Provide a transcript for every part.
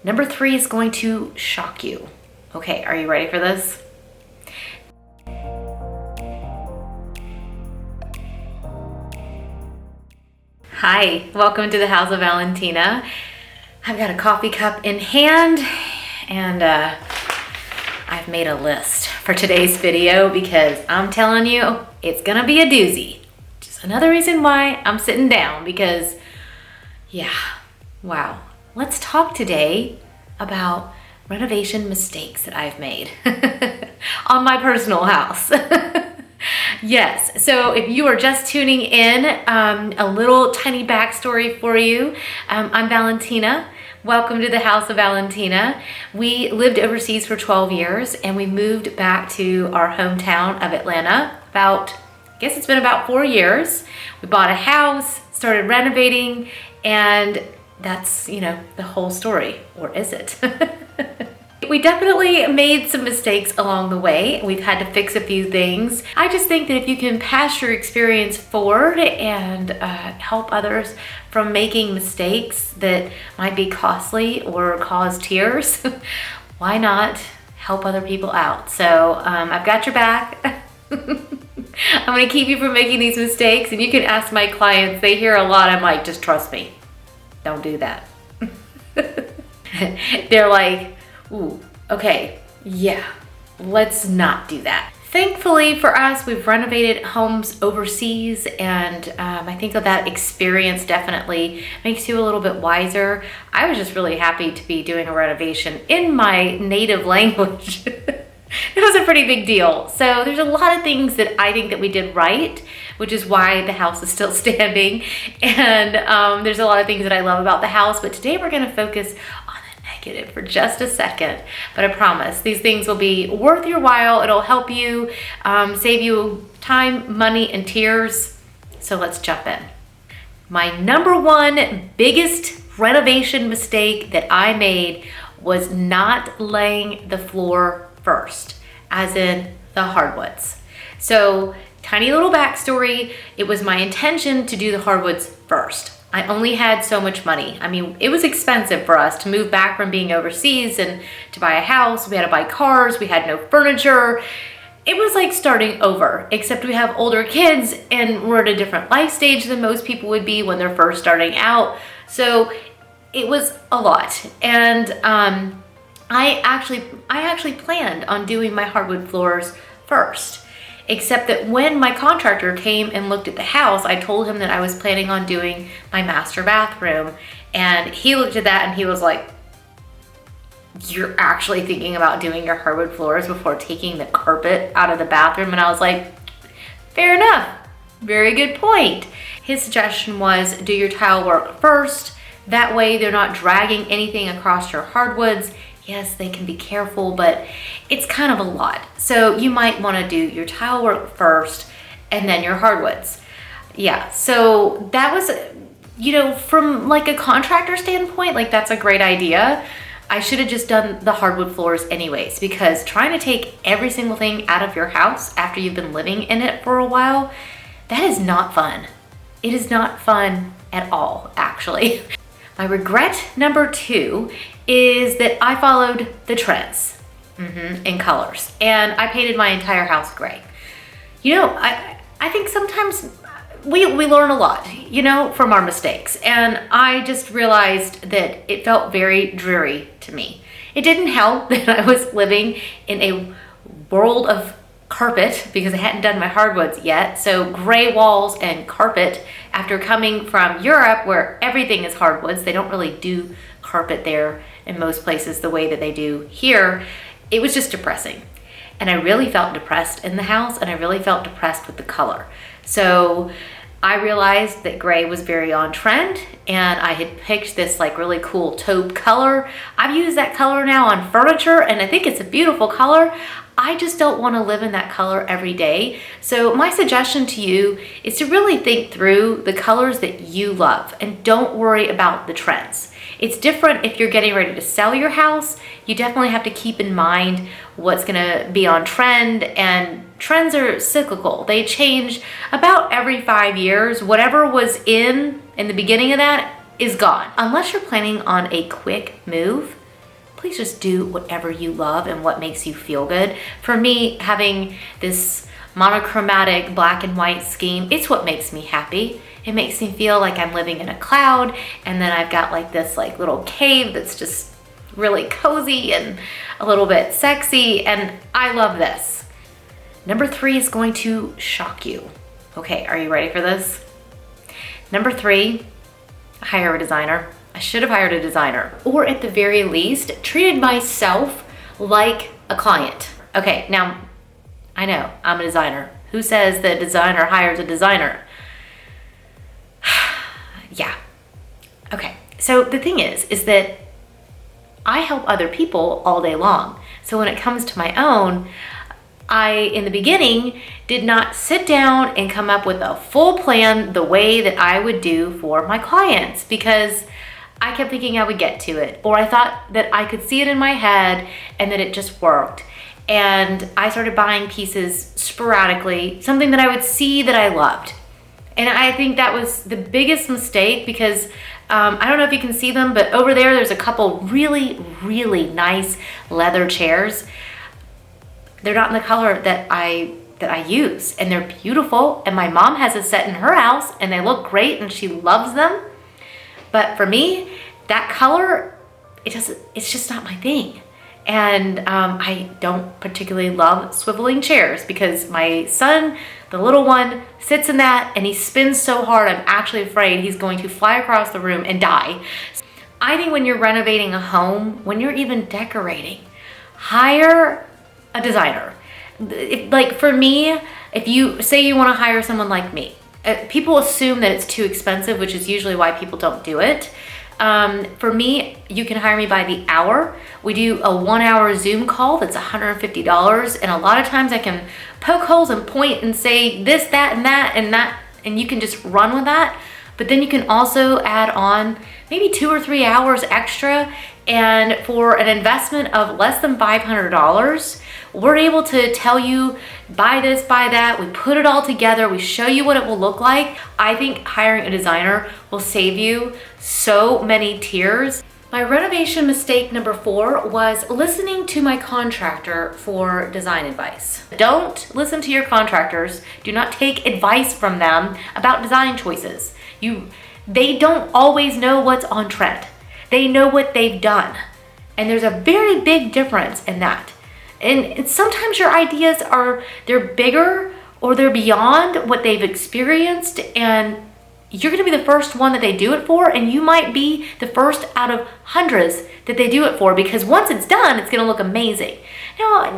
Number 3 is going to shock you. Okay, are you ready for this? Hi, welcome to the house of Valentina. I've got a coffee cup in hand and I've made a list for today's video because I'm telling you, it's gonna be a doozy. Just another reason why I'm sitting down because, yeah, wow. Let's talk today about renovation mistakes that I've made on my personal house. Yes, so if you are just tuning in, a little tiny backstory for you. I'm Valentina. Welcome to the house of Valentina. We lived overseas for 12 years and we moved back to our hometown of Atlanta I guess it's been about 4 years. We bought a house, started renovating, and that's, the whole story, or is it? We definitely made some mistakes along the way. We've had to fix a few things. I just think that if you can pass your experience forward and help others from making mistakes that might be costly or cause tears, why not help other people out? So I've got your back. I'm gonna keep you from making these mistakes, and you can ask my clients. They hear a lot. I'm like, just trust me. Don't do that. They're like, ooh, okay, yeah, let's not do that. Thankfully for us, we've renovated homes overseas, and I think that experience definitely makes you a little bit wiser. I was just really happy to be doing a renovation in my native language. It was a pretty big deal. So there's a lot of things that I think that we did right, which is why the house is still standing. And there's a lot of things that I love about the house, but today we're gonna focus on the negative for just a second. But I promise these things will be worth your while. It'll help you, save you time, money, and tears. So let's jump in. My number one biggest renovation mistake that I made was not laying the floor first, as in the hardwoods. So tiny little backstory, it was my intention to do the hardwoods first. I only had so much money. I mean, it was expensive for us to move back from being overseas and to buy a house. We had to buy cars, we had no furniture. It was like starting over, except we have older kids and we're at a different life stage than most people would be when they're first starting out. So it was a lot. And I actually planned on doing my hardwood floors first, except that when my contractor came and looked at the house, I told him that I was planning on doing my master bathroom, and he looked at that and he was like, "You're actually thinking about doing your hardwood floors before taking the carpet out of the bathroom?" And I was like, fair enough, very good point. His suggestion was do your tile work first, that way they're not dragging anything across your hardwoods. Yes, they can be careful, but it's kind of a lot. So you might want to do your tile work first and then your hardwoods. Yeah, so that was, from like a contractor standpoint, like that's a great idea. I should have just done the hardwood floors anyways, because trying to take every single thing out of your house after you've been living in it for a while, that is not fun. It is not fun at all, actually. My regret number 2 is that I followed the trends in colors, and I painted my entire house gray. I think sometimes we learn a lot, from our mistakes, and I just realized that it felt very dreary to me. It didn't help that I was living in a world of carpet because I hadn't done my hardwoods yet. So gray walls and carpet, after coming from Europe where everything is hardwoods, they don't really do carpet there in most places the way that they do here, it was just depressing. And I really felt depressed in the house, and I really felt depressed with the color. So I realized that gray was very on trend, and I had picked this like really cool taupe color. I've used that color now on furniture, and I think it's a beautiful color. I just don't want to live in that color every day. So my suggestion to you is to really think through the colors that you love and don't worry about the trends. It's different if you're getting ready to sell your house. You definitely have to keep in mind what's gonna be on trend, and trends are cyclical. They change about every 5 years. Whatever was in the beginning of that is gone. Unless you're planning on a quick move, please just do whatever you love and what makes you feel good. For me, having this monochromatic black and white scheme, it's what makes me happy. It makes me feel like I'm living in a cloud, and then I've got like this like little cave that's just really cozy and a little bit sexy, and I love this. Number 3 is going to shock you. Okay, are you ready for this? Number 3, hire a designer. I should have hired a designer, or at the very least, treated myself like a client. Okay, now I know I'm a designer. Who says that a designer hires a designer? Yeah. Okay, so the thing is that I help other people all day long. So when it comes to my own, I, in the beginning, did not sit down and come up with a full plan the way that I would do for my clients, because I kept thinking I would get to it, or I thought that I could see it in my head and that it just worked. And I started buying pieces sporadically, something that I would see that I loved. And I think that was the biggest mistake, because I don't know if you can see them, but over there's a couple really, really nice leather chairs. They're not in the color that I use, and they're beautiful. And my mom has a set in her house, and they look great, and she loves them. But for me, that color, it's just not my thing. And I don't particularly love swiveling chairs, because my son, the little one, sits in that and he spins so hard, I'm actually afraid he's going to fly across the room and die. I think when you're renovating a home, when you're even decorating, hire a designer. Like for me, if you say you want to hire someone like me, people assume that it's too expensive, which is usually why people don't do it. For me, you can hire me by the hour. We do a 1-hour Zoom call that's $150, and a lot of times I can poke holes and point and say this, that, and that, and you can just run with that. But then you can also add on maybe 2 or 3 hours extra, and for an investment of less than $500, we're able to tell you, buy this, buy that. We put it all together. We show you what it will look like. I think hiring a designer will save you so many tears. My renovation mistake number 4 was listening to my contractor for design advice. Don't listen to your contractors. Do not take advice from them about design choices. They don't always know what's on trend. They know what they've done. And there's a very big difference in that. And sometimes your ideas they're bigger, or they're beyond what they've experienced, and you're gonna be the first one that they do it for, and you might be the first out of hundreds that they do it for, because once it's done, it's gonna look amazing. Now,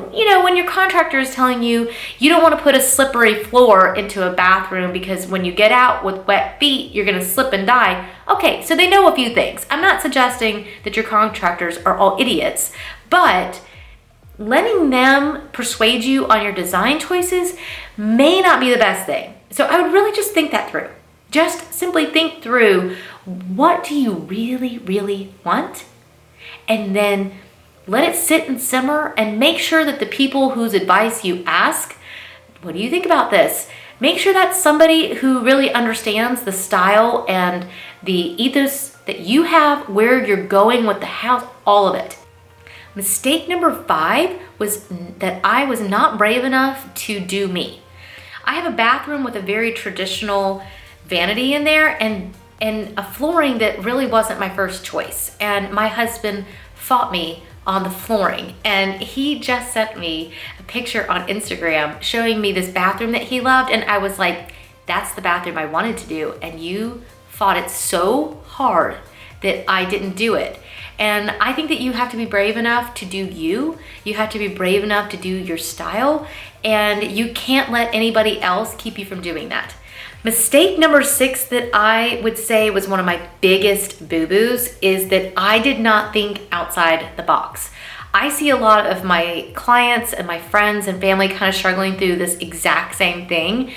when your contractor is telling you you don't wanna put a slippery floor into a bathroom because when you get out with wet feet, you're gonna slip and die. Okay, so they know a few things. I'm not suggesting that your contractors are all idiots, but letting them persuade you on your design choices may not be the best thing. So I would really just think that through. Just simply think through, what do you really, really want? And then let it sit and simmer, and make sure that the people whose advice you ask, what do you think about this? Make sure that's somebody who really understands the style and the ethos that you have, where you're going with the house, all of it. Mistake number 5 was that I was not brave enough to do me. I have a bathroom with a very traditional vanity in there, and a flooring that really wasn't my first choice. And my husband fought me on the flooring, and he just sent me a picture on Instagram showing me this bathroom that he loved, and I was like, that's the bathroom I wanted to do, and you fought it so hard that I didn't do it. And I think that you have to be brave enough to do you. You have to be brave enough to do your style, and you can't let anybody else keep you from doing that. Mistake number 6 that I would say was one of my biggest boo-boos is that I did not think outside the box. I see a lot of my clients and my friends and family kind of struggling through this exact same thing.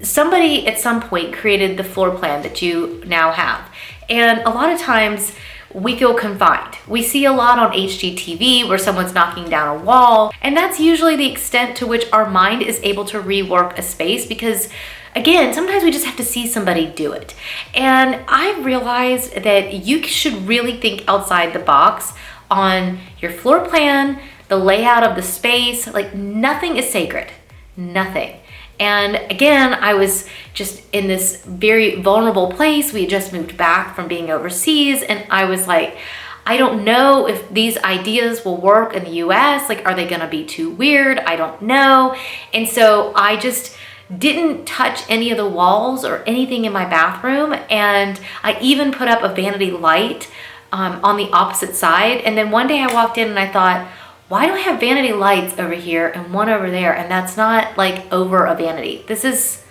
Somebody at some point created the floor plan that you now have. And a lot of times we feel confined. We see a lot on HGTV where someone's knocking down a wall, and that's usually the extent to which our mind is able to rework a space, because again, sometimes we just have to see somebody do it. And I realized that you should really think outside the box on your floor plan, the layout of the space. Like, nothing is sacred, nothing. And again, I was just in this very vulnerable place. We had just moved back from being overseas, and I was like, I don't know if these ideas will work in the US. Like, are they gonna be too weird? I don't know. And so I just didn't touch any of the walls or anything in my bathroom. And I even put up a vanity light on the opposite side. And then one day I walked in and I thought, why do I have vanity lights over here and one over there? And that's not like over a vanity. This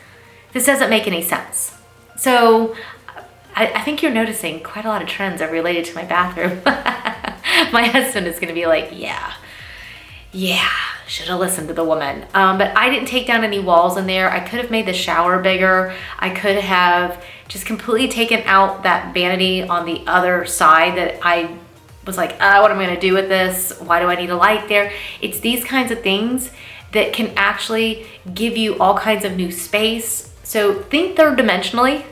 doesn't make any sense. So I think you're noticing quite a lot of trends are related to my bathroom. My husband is gonna be like, yeah, should have listened to the woman. But I didn't take down any walls in there. I could have made the shower bigger. I could have just completely taken out that vanity on the other side that I was like, what am I gonna do with this? Why do I need a light there? It's these kinds of things that can actually give you all kinds of new space. So think third dimensionally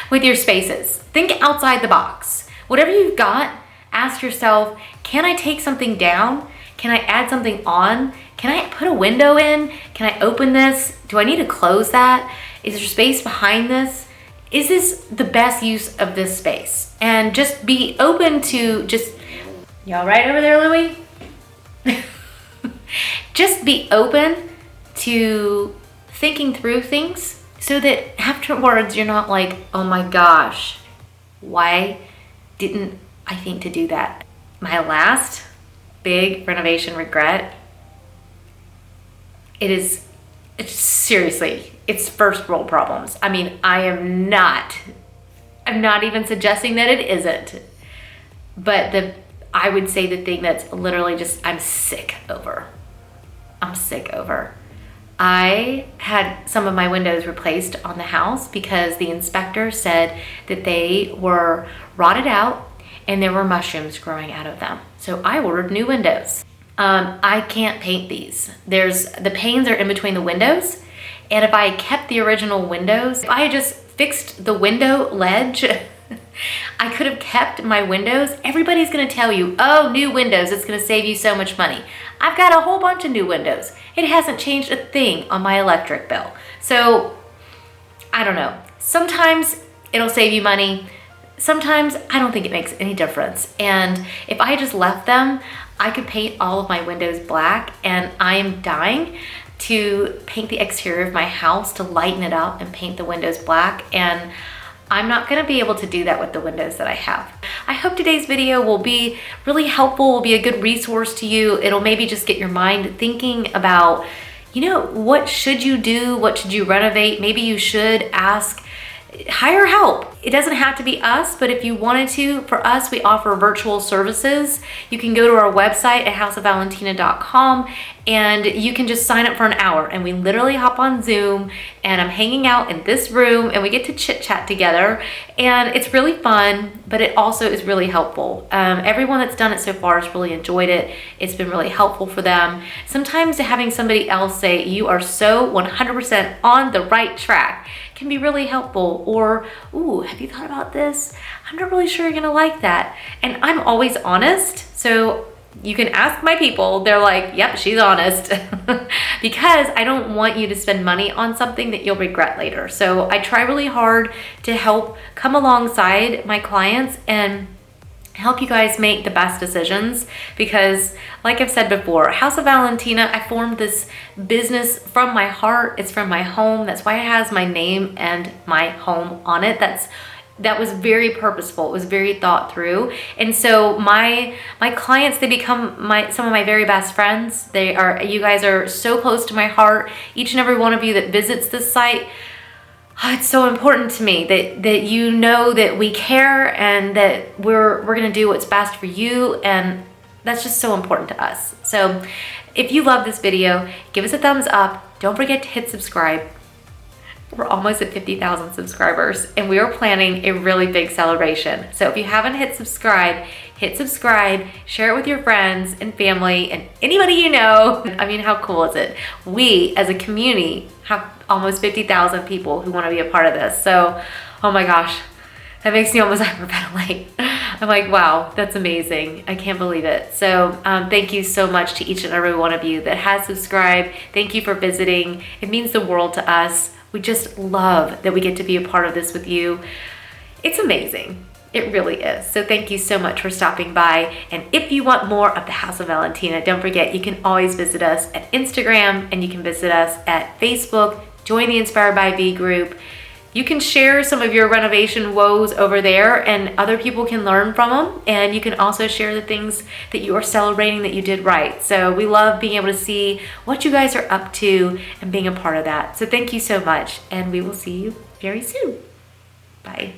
with your spaces. Think outside the box. Whatever you've got, ask yourself, can I take something down? Can I add something on? Can I put a window in? Can I open this? Do I need to close that? Is there space behind this? Is this the best use of this space? And just be open to y'all right over there, Louie? Just be open to thinking through things so that afterwards you're not like, oh my gosh, why didn't I think to do that? My last big renovation regret, it's seriously, it's first world problems. I mean, I'm not even suggesting that it isn't, but I would say the thing that's literally just, I'm sick over. I had some of my windows replaced on the house because the inspector said that they were rotted out and there were mushrooms growing out of them. So I ordered new windows. I can't paint these. The panes are in between the windows. And if I had kept the original windows, if I had just fixed the window ledge, I could have kept my windows. Everybody's gonna tell you, oh, new windows, it's gonna save you so much money. I've got a whole bunch of new windows. It hasn't changed a thing on my electric bill. So, I don't know. Sometimes it'll save you money. Sometimes I don't think it makes any difference. And if I just left them, I could paint all of my windows black, and I am dying to paint the exterior of my house to lighten it up and paint the windows black. And I'm not gonna be able to do that with the windows that I have. I hope today's video will be really helpful, will be a good resource to you. It'll maybe just get your mind thinking about, what should you do? What should you renovate? Maybe you should hire help. It doesn't have to be us, but if you wanted to, for us, we offer virtual services. You can go to our website at houseofvalentina.com and you can just sign up for an hour, and we literally hop on Zoom and I'm hanging out in this room and we get to chit chat together, and it's really fun, but it also is really helpful. Everyone that's done it so far has really enjoyed it. It's been really helpful for them. Sometimes having somebody else say you are so 100% on the right track can be really helpful. Or, ooh, have you thought about this? I'm not really sure you're gonna like that. And I'm always honest, so you can ask my people. They're like, yep, she's honest. Because I don't want you to spend money on something that you'll regret later. So I try really hard to help come alongside my clients and help you guys make the best decisions, because like I've said before, House of Valentina, I formed this business from my heart. It's from my home. That's why it has my name and my home on it. That was very purposeful. It was very thought through. And so my clients, they become some of my very best friends. You guys are so close to my heart. Each and every one of you that visits this site, it's so important to me that you know that we care and that we're gonna do what's best for you, and that's just so important to us. So if you love this video, give us a thumbs up. Don't forget to hit subscribe. We're almost at 50,000 subscribers, and we are planning a really big celebration. So if you haven't hit subscribe, share it with your friends and family and anybody you know. I mean, how cool is it? We, as a community, have almost 50,000 people who want to be a part of this. So, oh my gosh, that makes me almost hyperventilate. I'm like, wow, that's amazing. I can't believe it. So thank you so much to each and every one of you that has subscribed. Thank you for visiting. It means the world to us. We just love that we get to be a part of this with you. It's amazing. It really is. So thank you so much for stopping by. And if you want more of the House of Valentina, don't forget you can always visit us at Instagram, and you can visit us at Facebook. Join the Inspired by V group. You can share some of your renovation woes over there, and other people can learn from them. And you can also share the things that you are celebrating that you did right. So we love being able to see what you guys are up to and being a part of that. So thank you so much, and we will see you very soon. Bye.